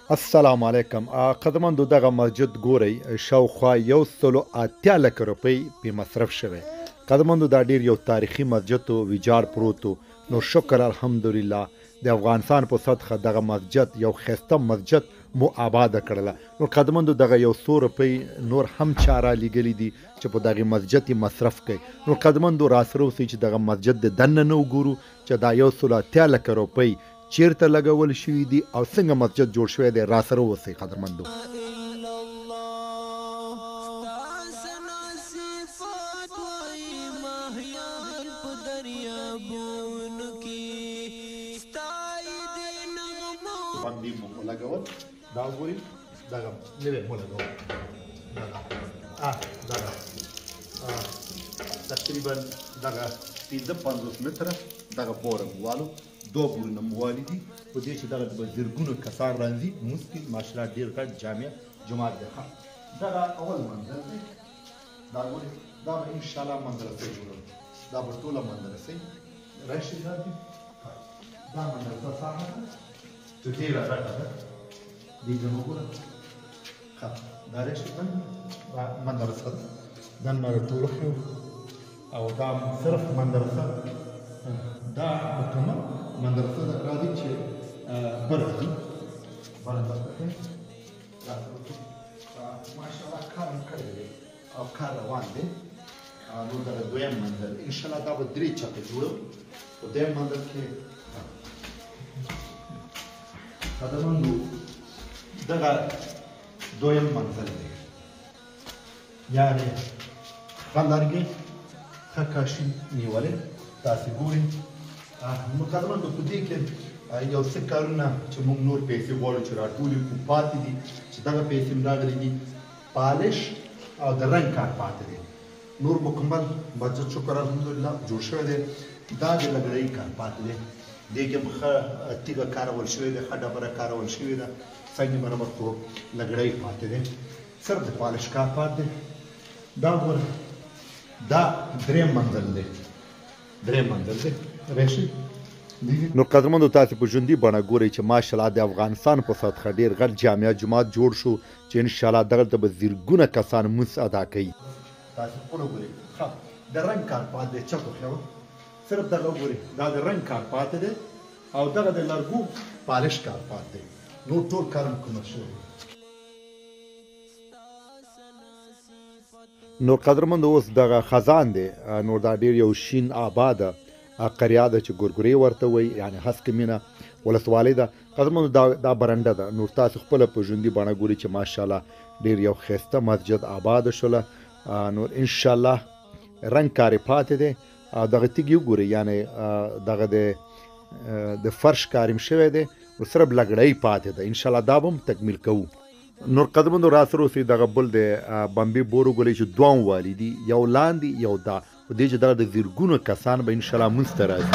السلام علیکم قدمندو دغه مسجد ګورئ شاوخوا 180 لکه روپۍ په مصرف شوی قدمندو دا ډیر یو تاریخي مسجد او ویجاړ پروت نو شکر الحمدلله د افغانستان په سطح دغه مسجد یو خسته مسجد مو آباد کړله نو قدمندو دغه یو 100 روپۍ نور هم چاره لګلی دي چې په دغه مسجد مصرف کوي نو قدمندو را سره اوسئ چې دغه مسجد د دننه نه وګورو چې دا 180 لکه روپۍ چیرته لګول شوي دي او څنګه مسجد جوړ شوی دی را سره اوسئ قدرمندو باندې مو لګول دا ګوري دغه نوې مو لګول دغه تقریبا دغه 50 متره دغه بورم والو دو ګورنه موالي دي په دې چې دغه د زرګونو کسان راځي مسکی ماشاءالله ډیر غټ جامع جماعت ده دا اول منظر دی دا ګوري دا ان شاء الله مدرسې جوړوي دا په ټوله مدرسې راشي دا مدرسه صاحب چې ډیره غټه ده دې زموږ ښه دا راشي دا مدرسه ده نن ټول او دا صرف مدرسه دا مکمل مدرسه ده راځي چې برځي ماشاءالله کار کړی دی او کار روان دی نو دا دویم منزل ان شاء الله دا به 3 چپه جوړو په دویم منزل کې قدمندو دغه دویم منزل دی یعنی خلرګي خکاشي نیولې تاسو ګورئ مقدمه په دې کې یو څه کارونه چې موږ نور پیسې غواړو چې راټولې کړو پاتې دي چې دغه پیسې هم راغلي دي پالش او د رنګ کار پاتې دی نور مکمل مسجد شکر الحمدلله جوړ شوی دی دا د لګړۍ کار پاتې دی دې کې ښه تیږه کارول شوې ده ښه ډبره کارول شوې ده څنګه برابر خو لګړۍ پاتې دی صرف د پالش کار پاتې دی دا ګوره دا دریم منزل دی راشي نو قدرمندو تاسو په ژوندۍ بڼه ګورئ چې ماشاءالله د افغانستان په سطح ډیر غټ جامع جماعت جوړ شو چې ان شاء الله دغه به زرګونه کسان مونږ ادا کوي تاسو په ګورئ د رنګ کار پاتې چکو خو صرف دغه ګورئ دا د رنګ کار پاتې دی او دغه د لرګو پالش کار پاتې دی نو ټول کار مکمل شوی نو قدرمند اوس دغه خزان دی نو دا ډیر یو شین آباده قريه ده چې ګورګوري ورته وي یعنی هسک مینه ولسوالۍ ده قدرمند دا برنده ده نور تاسو خپل په ژوندۍ بڼه ګوري چې ماشاءالله ډیر یو خسته مسجد آباد شوله نور ان شاء الله رنگ کاری پاتې دی دغه تیږي ګوري یعنی دغه د فرش کاریم شوی دی او صرف لګړۍ پاتې ده ان شاء الله دا به تکمیل کوو نور قدمندو را سره اوسئ دغه بل د بمبي بورو ګلۍ چې دوه والي دي یو لاندې یو دا په دې چې دغه د زرګونو کسان به ان شاء الله مونځ ته راځي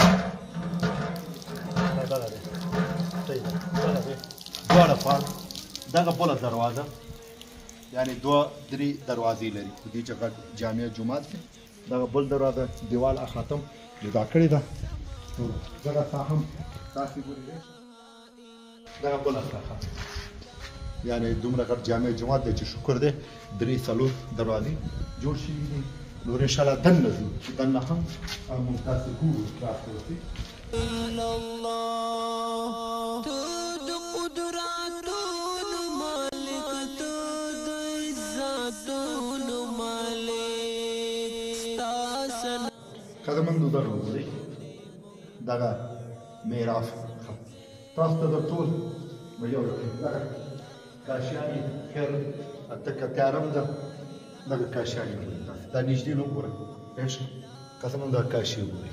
دغه بله دروازه یعنې 2-3 دروازې لري په دې چې غټ جامع جومات کې دغه بل دروازه دیوال ختم جدا کړې ده دغه ساحه هم تاسې ګورئ دغه بله ساحه یعنی دومره غټ جامع جماعت دی چې شکر دی 3-4 دروازې جوړ شوي دي نور ان شاء الله دننه ځو چې دننه هم موږ تاسې ګورو تاسو اوسئ قدمندو دغه وګورئ دغه میراث تاسو ته د ټول یو کاشیانې خیر اتکه تیارم ده دغه کاشیانې دا نږدې نه وګورئ قسم دا کاشي وګورئ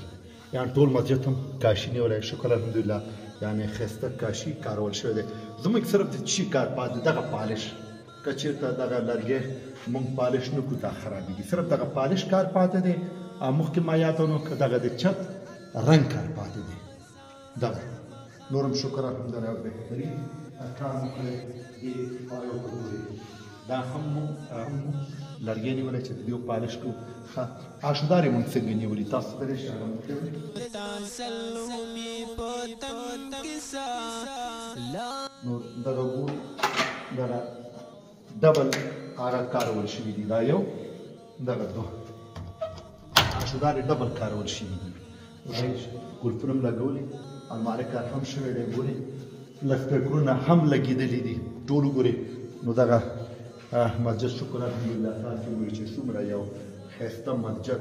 یعنې ټول مسجد هم کاشي نیولی شکر الحمدلله یعنې ښایسته کاشي کارول شوی دی زموږ صرف د چی کار پاتې دغه پالش که چېرته دغه لرګی موږ پالش نه کړو دا خرابېږي صرف دغه پالش کار پاتې دی مخکې ما یادونه که دغه د چت رنګ کار پاتې دی دغه نور هم شکر الحمدلله بهترین کار مو کړی دا هم لرګی نیولی چې د دې پالش کړو ښه اشدار یې مونږ څنګه نیولي تاسو ته نو دغه ګورو دغه ډبل هغه کارول شوي دي دا یو دغه دوه اشدارې ډبل کارول شوي دي ګلفونه هم لګولي المارۍ کار هم شوی دی ګورې لسپیکرونه هم لګېدلي دي ټول وګورې نو دغه مسجد شکر الحمدلله تاسو وویل چې څومره یو ښایسته مسجد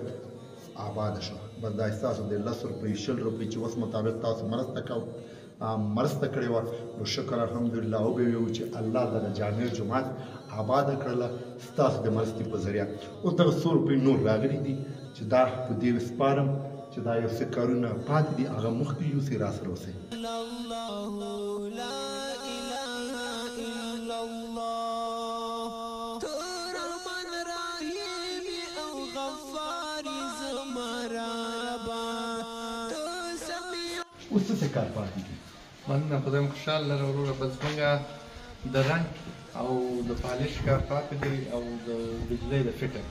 آباده شو بس دا ستاسو د 10 روپۍ 20 روپۍ چې اوس مطابق تاسو مرسته کړې وه نو شکر الحمدلله وبه ویو چې الله دغه جامع جومات آباده کړله ستاسو د مرستې په ذریعه اوس دغه 100 روپۍ نور راغلي دي چې دا په دې وسپارم چې دا یو څه کارونه پاتې دي هغه مخکې یوسئ راسره اوسئ اوس څه کار پاتې دي مننه خدای مو خوشحاله لره وروره بس موږ د رنګ او د پالش کار پاتې دی او د بجلۍ د فټر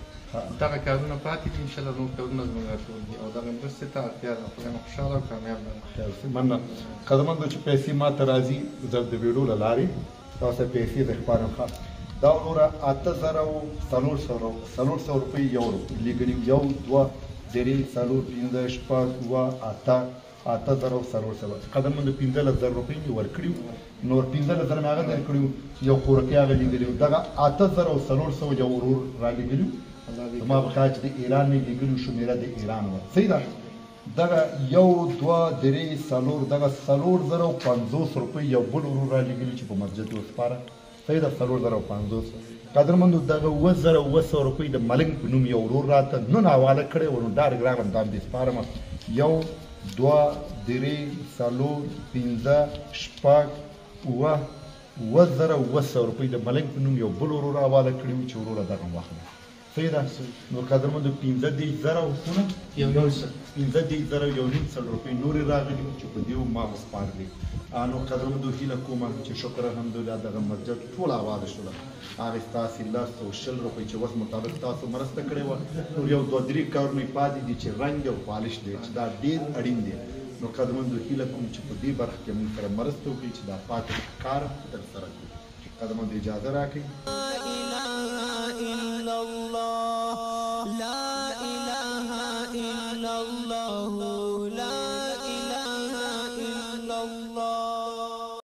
دغه کارونه پاتې دي انشاءالله نور کارونه زموږ راټول دي او دغه مرستې ته اړتیا ده خدای مو خوشحاله او کامیاب لره مننه قدرمندو چې پیسې ماته راځي زه د ویډیو له لارې تاسو پیسې د خپارم ښه دا وروره 8400 روپۍ یو لیږلي یو دوه درې څلور پنځه شپږ اووه اته 8400 قدرمندو 15000 روپۍ مې ورکړي نور 15000 مې هغه درکړي یو خورکۍ هغه لیږلي دغه 8400 یو ورور رالیږلي زما په خیال چې د ایران مې لیږلي شمېره د ایران وه صحیح ده دغه یو دوه درې څلور دغه 4050 روپۍ یو بل ورور رالیږلي چې په مسجد کې وسپاره صحیح ده 4050 قدرمندو دغه 2200 روپۍ د ملنګ په نوم یو ورور راته نن حواله کړی و نو ډایرکټ راغلم دا دې سپارم یو دوه درې څلور پنځه شپږ اووه 2200 روپۍ د ملنګ په نوم یو بل ورور حواله کړي وو چې وروره دغه واخله صحیح ده نو قدرمندو 15000 څونه یو نیم سل 15000 یو نیم سل روپۍ نورې راغلي چې په دې ما وسپارلې نو قدرمندو هیله کومه چې شکر الحمدلله دغه مسجد ټول آباده شوله هغې ستاسې 120 روپۍ چې وس مطابق تاسو مرسته کړې وه نور یو دوه درې کارونه یې پاتې دي چې رنګ او پالش دی چې دا ډېر اړین دی نو قدرمندو هیله کوم چې په دې برخه کې موږ سره مرسته وکړي چې دا پاتې کار ترسره کړو قدرمندو اجازه راکړئ